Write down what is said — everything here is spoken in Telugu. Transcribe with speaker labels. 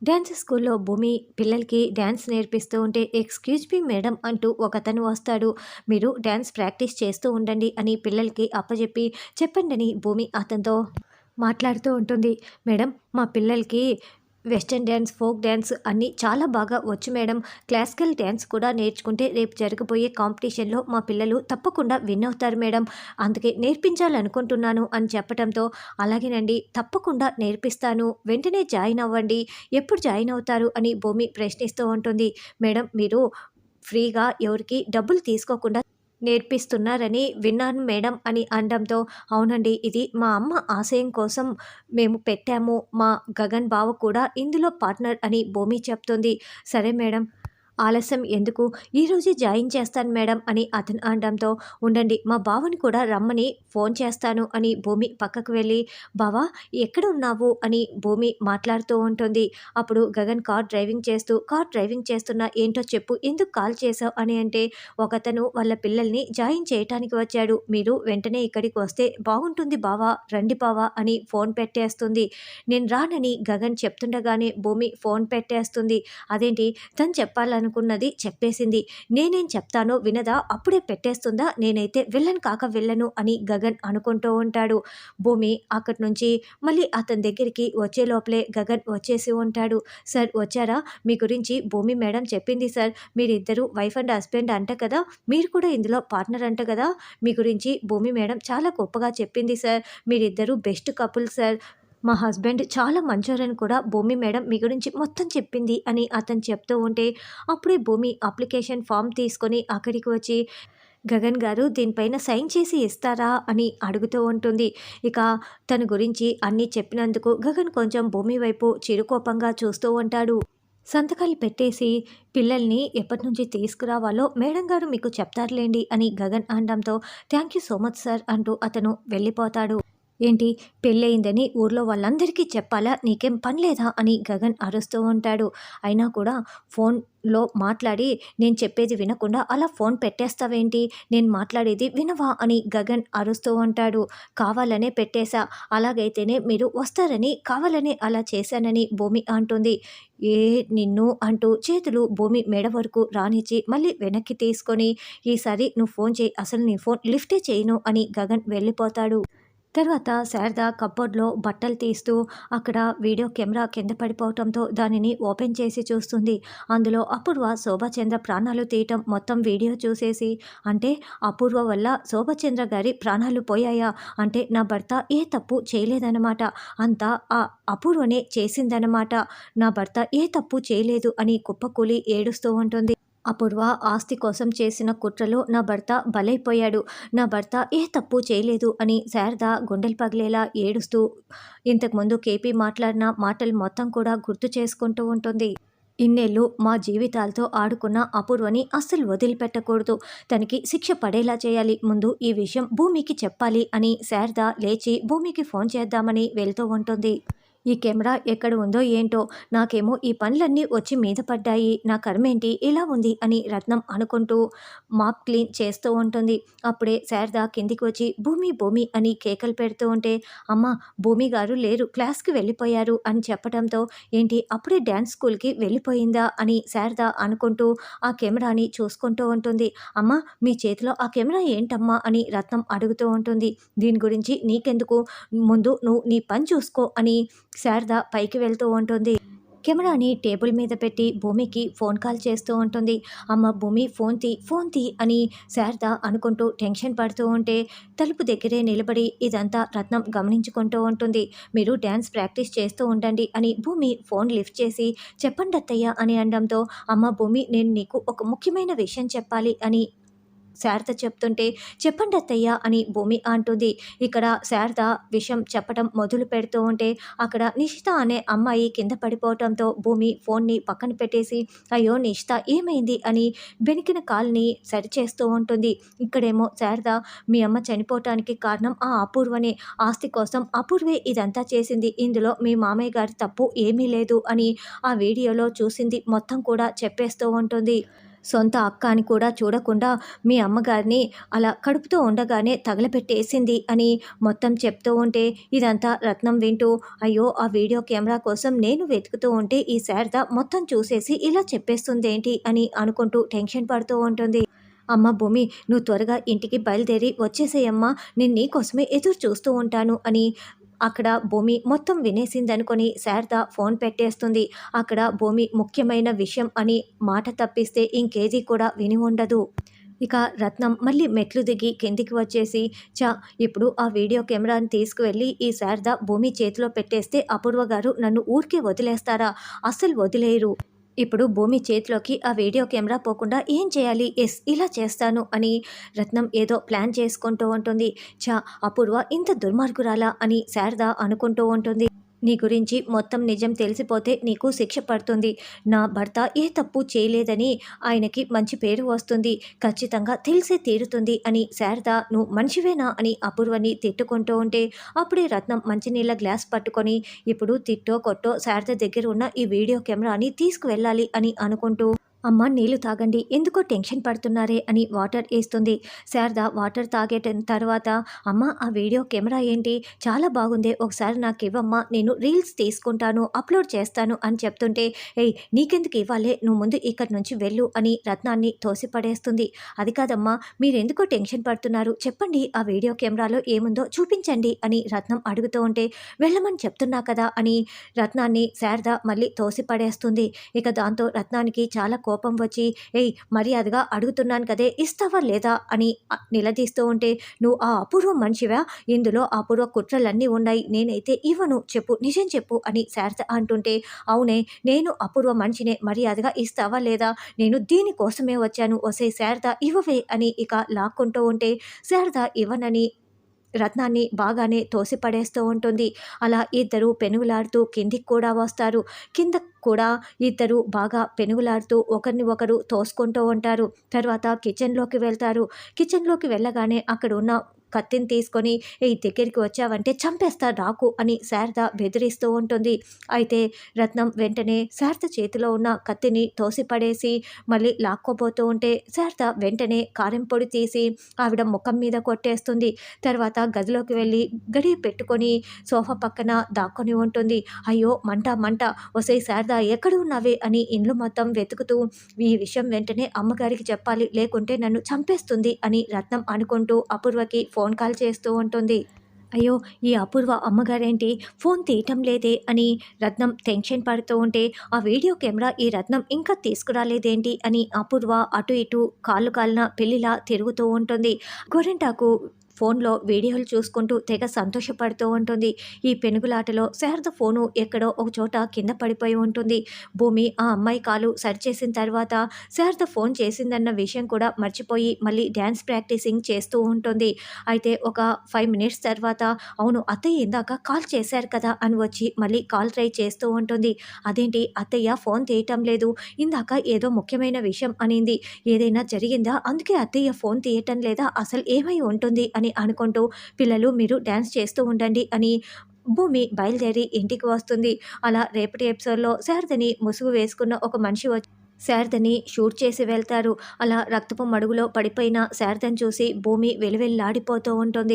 Speaker 1: డ్యాన్స్ స్కూల్లో భూమి పిల్లలకి డ్యాన్స్ నేర్పిస్తూ ఉంటే ఎక్స్క్యూజ్ మీ మేడం అంటూ ఒకతను వస్తాడు. మీరు డ్యాన్స్ ప్రాక్టీస్ చేస్తూ ఉండండి అని పిల్లలకి అప్పజెప్పి చెప్పండని భూమి అతనితో మాట్లాడుతూ ఉంటుంది. మేడం, మా పిల్లలకి వెస్టర్న్ డ్యాన్స్, ఫోక్ డ్యాన్స్ అన్నీ చాలా బాగా వచ్చు మేడం. క్లాసికల్ డ్యాన్స్ కూడా నేర్చుకుంటే రేపు జరగబోయే కాంపిటీషన్లో మా పిల్లలు తప్పకుండా విన్ అవుతారు మేడం. అందుకే నేర్పించాలనుకుంటున్నాను అని చెప్పటంతో, అలాగేనండి, తప్పకుండా నేర్పిస్తాను, వెంటనే జాయిన్ అవ్వండి, ఎప్పుడు జాయిన్ అవుతారు అని భూమి ప్రశ్నిస్తూ ఉంటుంది. మేడం, మీరు ఫ్రీగా ఎవరికి డబ్బులు తీసుకోకుండా నేర్పిస్తున్నారని విన్నాను మేడం అని అనడంతో, అవునండి, ఇది మా అమ్మ ఆశయం కోసం మేము పెట్టాము, మా గగన్ బావ కూడా ఇందులో పార్ట్నర్ అని భూమి చెప్తుంది. సరే మేడం, ఆలస్యం ఎందుకు, ఈరోజే జాయిన్ చేస్తాను మేడం అని అతను అనడంతో, ఉండండి, మా బావని కూడా రమ్మని ఫోన్ చేస్తాను అని భూమి పక్కకు వెళ్ళి, బావా ఎక్కడ ఉన్నావు అని భూమి మాట్లాడుతూ ఉంటుంది. అప్పుడు గగన్ కార్ డ్రైవింగ్ చేస్తున్నా, ఏంటో చెప్పు, ఎందుకు కాల్ చేసావు అని అంటే, ఒకతను వాళ్ళ పిల్లల్ని జాయిన్ చేయటానికి వచ్చాడు, మీరు వెంటనే ఇక్కడికి వస్తే బాగుంటుంది బావా, రండి బావా అని ఫోన్ పెట్టేస్తుంది. నేను రానని గగన్ చెప్తుండగానే భూమి ఫోన్ పెట్టేస్తుంది. అదేంటి, తను చెప్పాలనుకున్నది చెప్పేసింది, నేనేం చెప్తానో వినదా, అప్పుడే పెట్టేస్తుందా, నేనైతే వెళ్ళను కాక వెళ్ళను అని గగన్ అనుకుంటూ ఉంటాడు. భూమి అక్కడి నుంచి మళ్ళీ అతని దగ్గరికి వచ్చే లోపలే గగన్ వచ్చేసి ఉంటాడు. సార్ వచ్చారా, మీ గురించి భూమి మేడం చెప్పింది సార్, మీరిద్దరూ వైఫ్ అండ్ హస్బెండ్ అంట కదా, మీరు కూడా ఇందులో పార్ట్నర్ అంట కదా, మీ గురించి భూమి మేడం చాలా గొప్పగా చెప్పింది సార్, మీరిద్దరూ బెస్ట్ కపుల్ సార్, మా హస్బెండ్ చాలా మంచోరని కూడా భూమి మేడం మీ గురించి మొత్తం చెప్పింది అని అతను చెప్తూ ఉంటే, అప్పుడే భూమి అప్లికేషన్ ఫామ్ తీసుకొని అక్కడికి వచ్చి, గగన్ గారు దీనిపైన సైన్ చేసి ఇస్తారా అని అడుగుతూ ఉంటుంది. ఇక తన గురించి అన్నీ చెప్పినందుకు గగన్ కొంచెం భూమి వైపు చిరుకోపంగా చూస్తూ ఉంటాడు. సంతకాలు పెట్టేసి పిల్లల్ని ఎప్పటి నుంచి తీసుకురావాలో మేడం గారు మీకు చెప్తారులేండి అని గగన్ అనడంతో, thank you so much sir అంటూ అతను వెళ్ళిపోతాడు. ఏంటి, పెళ్ళయిందని ఊర్లో వాళ్ళందరికీ చెప్పాలా, నీకేం పని లేదా అని గగన్ అరుస్తూ ఉంటాడు. అయినా కూడా ఫోన్లో మాట్లాడి నేను చెప్పేది వినకుండా అలా ఫోన్ పెట్టేస్తావేంటి, నేను మాట్లాడేది వినవా అని గగన్ అరుస్తూ ఉంటాడు. కావాలనే పెట్టేశా, అలాగైతేనే మీరు వస్తారని కావాలనే అలా చేశానని భూమి అంటుంది. ఏ నిన్ను అంటూ చేతులు భూమి మెడ వరకు రానిచ్చి మళ్ళీ వెనక్కి తీసుకొని, ఈసారి నువ్వు ఫోన్ చేయి, అసలు నీ ఫోన్ లిఫ్టే చేయను అని గగన్ వెళ్ళిపోతాడు. తర్వాత శారద కప్బోర్డ్లో బట్టలు తీస్తూ అక్కడ వీడియో కెమెరా కింద పడిపోవటంతో దానిని ఓపెన్ చేసి చూస్తుంది. అందులో అపూర్వ శోభాచంద్ర ప్రాణాలు తీయటం మొత్తం వీడియో చూసేసి, అంటే అపూర్వ వల్ల శోభాచంద్ర గారి ప్రాణాలు పోయాయా, అంటే నా భర్త ఏ తప్పు చేయలేదన్నమాట, అంతా ఆ అపూర్వనే చేసిందన్నమాట, నా భర్త ఏ తప్పు చేయలేదు అని కుప్పకూలి ఏడుస్తూ ఉంటుంది. అపూర్వ ఆస్తి కోసం చేసిన కుట్రలో నా భర్త బలైపోయాడు, నా భర్త ఏ తప్పు చేయలేదు అని శారద గుండెలు పగిలేలా ఏడుస్తూ ఇంతకుముందు కేపీ మాట్లాడిన మాటలు మొత్తం కూడా గుర్తు చేసుకుంటూ ఉంటుంది. ఇన్నేళ్ళు మా జీవితాలతో ఆడుకున్న అపూర్వని అస్సలు వదిలిపెట్టకూడదు, తనకి శిక్ష పడేలా చేయాలి, ముందు ఈ విషయం భూమికి చెప్పాలి అని శారద లేచి భూమికి ఫోన్ చేద్దామని వెళ్తూ ఉంటుంది. ఈ కెమెరా ఎక్కడ ఉందో ఏంటో, నాకేమో ఈ పనులన్నీ వచ్చి మీద పడ్డాయి, నా కర్మేంటి ఇలా ఉంది అని రత్నం అనుకుంటూ మాప్ క్లీన్ చేస్తూ ఉంటుంది. అప్పుడే శారద కిందికి వచ్చి భూమి భూమి అని కేకలు పెడుతూ ఉంటే, అమ్మ, భూమి గారు లేరు, క్లాస్కి వెళ్ళిపోయారు అని చెప్పడంతో, ఏంటి అప్పుడే డ్యాన్స్ స్కూల్కి వెళ్ళిపోయిందా అని శారద అనుకుంటూ ఆ కెమెరాని చూసుకుంటూ ఉంటుంది. అమ్మ, మీ చేతిలో ఆ కెమెరా ఏంటమ్మా అని రత్నం అడుగుతూ ఉంటుంది. దీని గురించి నీకెందుకు, ముందు నువ్వు నీ పని చూసుకో అని శారద పైకి వెళ్తూ ఉంటుంది. కెమెరాని టేబుల్ మీద పెట్టి భూమికి ఫోన్ కాల్ చేస్తూ ఉంటుంది. అమ్మ భూమి, ఫోన్ తీ అని శారద అనుకుంటూ టెన్షన్ పడుతూ ఉంటే, తలుపు దగ్గరే నిలబడి ఇదంతా రత్నం గమనించుకుంటూ ఉంటుంది. మీరు డ్యాన్స్ ప్రాక్టీస్ చేస్తూ ఉండండి అని భూమి ఫోన్ లిఫ్ట్ చేసి, చెప్పండి అత్తయ్య అని అనడంతో, అమ్మ భూమి, నేను నీకు ఒక ముఖ్యమైన విషయం చెప్పాలి అని శారద చెప్తుంటే, చెప్పండి అత్తయ్య అని భూమి అంటుంది. ఇక్కడ శారద విషయం చెప్పడం మొదలు పెడుతూ ఉంటే అక్కడ నిషిత అనే అమ్మాయి కింద పడిపోవటంతో భూమి ఫోన్ని పక్కన పెట్టేసి, అయ్యో నిషిత ఏమైంది అని బెనికిన కాల్ని సరిచేస్తూ ఉంటుంది. ఇక్కడేమో శారద, మీ అమ్మ చనిపోవటానికి కారణం ఆ అపూర్వనే, ఆస్తి కోసం అపూర్వే ఇదంతా చేసింది, ఇందులో మీ మామయ్య గారి తప్పు ఏమీ లేదు అని ఆ వీడియోలో చూసింది మొత్తం కూడా చెప్పేస్తూ ఉంటుంది. సొంత అక్క అని కూడా చూడకుండా మీ అమ్మగారిని అలా కడుపుతో ఉండగానే తగలపెట్టేసింది అని మొత్తం చెప్తూ ఉంటే ఇదంతా రత్నం వింటూ అయ్యో ఆ వీడియో కెమెరా కోసం నేను వెతుకుతూ ఉంటే ఈ శారద మొత్తం చూసేసి ఇలా చెప్పేస్తుందేంటి అని అనుకుంటూ టెన్షన్ పడుతూ ఉంటుంది. అమ్మ భూమి, నువ్వు త్వరగా ఇంటికి బయలుదేరి వచ్చేసేయమ్మా, నేను నీకోసమే ఎదురు చూస్తూ ఉంటాను అని అక్కడ భూమి మొత్తం వినేసిందనుకొని శారద ఫోన్ పెట్టేస్తుంది. అక్కడ భూమి ముఖ్యమైన విషయం అని మాట తప్పిస్తే ఇంకేది కూడా విని ఉండదు. ఇక రత్నం మళ్ళీ మెట్లు దిగి కిందికి వచ్చేసి ఇప్పుడు ఆ వీడియో కెమెరాని తీసుకువెళ్ళి ఈ శారద భూమి చేతిలో పెట్టేస్తే అపూర్వ గారు నన్ను ఊరికే వదిలేస్తారా? అస్సలు వదిలేయరు. ఇప్పుడు భూమి చేతిలోకి ఆ వీడియో కెమెరా పోకుండా ఏం చేయాలి? ఎస్, ఇలా చేస్తాను అని రత్నం ఏదో ప్లాన్ చేసుకుంటూ ఉంటుంది. అపూర్వ ఇంత దుర్మార్గురాలా అని శారద అనుకుంటూ ఉంటుంది. నీ గురించి మొత్తం నిజం తెలిసిపోతే నీకు శిక్ష పడుతుంది. నా భర్త ఏ తప్పు చేయలేదని ఆయనకి మంచి పేరు వస్తుంది. ఖచ్చితంగా తెలిసే తీరుతుంది అని శారద నువ్వు మనిషివేనా అని అపూర్వని తిట్టుకుంటూ ఉంటే అప్పుడే రత్నం మంచినీళ్ళ గ్లాస్ పట్టుకొని ఇప్పుడు తిట్టో కొట్టో శారద దగ్గర ఉన్న ఈ వీడియో కెమెరాని తీసుకువెళ్ళాలి అని అనుకుంటూ అమ్మ నీళ్లు తాగండి, ఎందుకో టెన్షన్ పడుతున్నారే అని వాటర్ వేస్తుంది. శారద వాటర్ తాగే తర్వాత అమ్మ ఆ వీడియో కెమెరా ఏంటి, చాలా బాగుంది, ఒకసారి నాకు ఇవ్వమ్మా, నేను రీల్స్ తీసుకుంటాను, అప్లోడ్ చేస్తాను అని చెప్తుంటే ఏయ్ నీకెందుకు ఇవ్వాలే, నువ్వు ముందు ఇక్కడి నుంచి వెళ్ళు అని రత్నాన్ని తోసిపడేస్తుంది. అది కాదమ్మా, మీరెందుకో టెన్షన్ పడుతున్నారు, చెప్పండి ఆ వీడియో కెమెరాలో ఏముందో చూపించండి అని రత్నం అడుగుతూ ఉంటే వెళ్ళమని చెప్తున్నా కదా అని రత్నాన్ని శారద మళ్ళీ తోసిపడేస్తుంది. ఇక దాంతో రత్నానికి చాలా కోపం వచ్చి ఏయ్ మర్యాదగా అడుగుతున్నాను కదే, ఇస్తావా లేదా అని నిలదీస్తూ ఉంటే నువ్వు ఆ అపూర్వ మనిషివా, ఇందులో అపూర్వ కుట్రలన్నీ ఉన్నాయి, నేనైతే ఇవ్వను, చెప్పు నిజం చెప్పు అని శారద అంటుంటే అవునే నేను అపూర్వ మనిషినే, మర్యాదగా ఇస్తావా లేదా, నేను దీనికోసమే వచ్చాను, ఒసే శారద ఇవ్వవే అని ఇక లాక్కుంటూ ఉంటే శారద ఇవ్వనని రత్నాన్ని బాగానే తోసిపడేస్తూ ఉంటుంది. అలా ఇద్దరు పెనుగులాడుతూ కిందికి కూడా వస్తారు. కింద కూడా ఇద్దరు బాగా పెనుగులాడుతూ ఒకరిని ఒకరు తోసుకుంటూ ఉంటారు. తర్వాత కిచెన్లోకి వెళ్తారు. కిచెన్లోకి వెళ్ళగానే అక్కడ ఉన్న కత్తిని తీసుకొని ఈ దగ్గరికి వచ్చావంటే చంపేస్తా రాకు అని శారద బెదిరిస్తూ ఉంటుంది. అయితే రత్నం వెంటనే శారద చేతిలో ఉన్న కత్తిని తోసిపడేసి మళ్ళీ లాక్కోబోతూ ఉంటే శారద వెంటనే కారం పొడి తీసి ఆవిడ ముఖం మీద కొట్టేస్తుంది. తర్వాత గదిలోకి వెళ్ళి గడియ పెట్టుకొని సోఫా పక్కన దాక్కొని ఉంటుంది. అయ్యో మంట మంట, ఒసే శారద ఎక్కడ ఉన్నావే అని ఇండ్లు మొత్తం వెతుకుతూ ఈ విషయం వెంటనే అమ్మగారికి చెప్పాలి, లేకుంటే నన్ను చంపేస్తుంది అని రత్నం అనుకుంటూ అపూర్వకి ఫోన్ కాల్ చేస్తూ ఉంటుంది. అయ్యో ఈ అపూర్వ అమ్మగారేంటి ఫోన్ తీయటం లేదే అని రత్నం టెన్షన్ పడుతూ ఉంటే ఆ వీడియో కెమెరా ఈ రత్నం ఇంకా తీసుకురాలేదేంటి అని అపూర్వ అటు ఇటు కాళ్ళు కాలిన పెళ్లిలా తిరుగుతూ ఉంటుంది. గోరింటాకు ఫోన్లో వీడియోలు చూసుకుంటూ తెగ సంతోషపడుతూ ఉంటుంది. ఈ పెనుగులాటలో శారద ఫోను ఎక్కడో ఒక చోట కింద పడిపోయి ఉంటుంది. భూమి ఆ అమ్మాయి కాలు సరిచేసిన తర్వాత శారద ఫోన్ చేసిందన్న విషయం కూడా మర్చిపోయి మళ్ళీ డ్యాన్స్ ప్రాక్టీసింగ్ చేస్తూ ఉంటుంది. అయితే ఒక 5 మినిట్స్ తర్వాత అవును అత్తయ్య ఇందాక కాల్ చేశారు కదా అని వచ్చి మళ్ళీ కాల్ ట్రై చేస్తూ ఉంటుంది. అదేంటి అత్తయ్య ఫోన్ తీయటం లేదు, ఇందాక ఏదో ముఖ్యమైన విషయం అనింది, ఏదైనా జరిగిందా, అందుకే అత్తయ్య ఫోన్ తీయటం లేదా, అసలు ఏమై ఉంటుంది అని అనుకుంటూ పిల్లలు మీరు డ్యాన్స్ చేస్తూ ఉండండి అని భూమి బయలుదేరి ఇంటికి వస్తుంది. అలా రేపటి ఎపిసోడ్లో శారదని ముసుగు వేసుకున్న ఒక మనిషి వచ్చి శారదని షూట్ చేసి వెళ్తారు. అలా రక్తపు మడుగులో పడిపోయిన శారదని చూసి భూమి వెలువెల్లాడిపోతూ ఉంటుంది.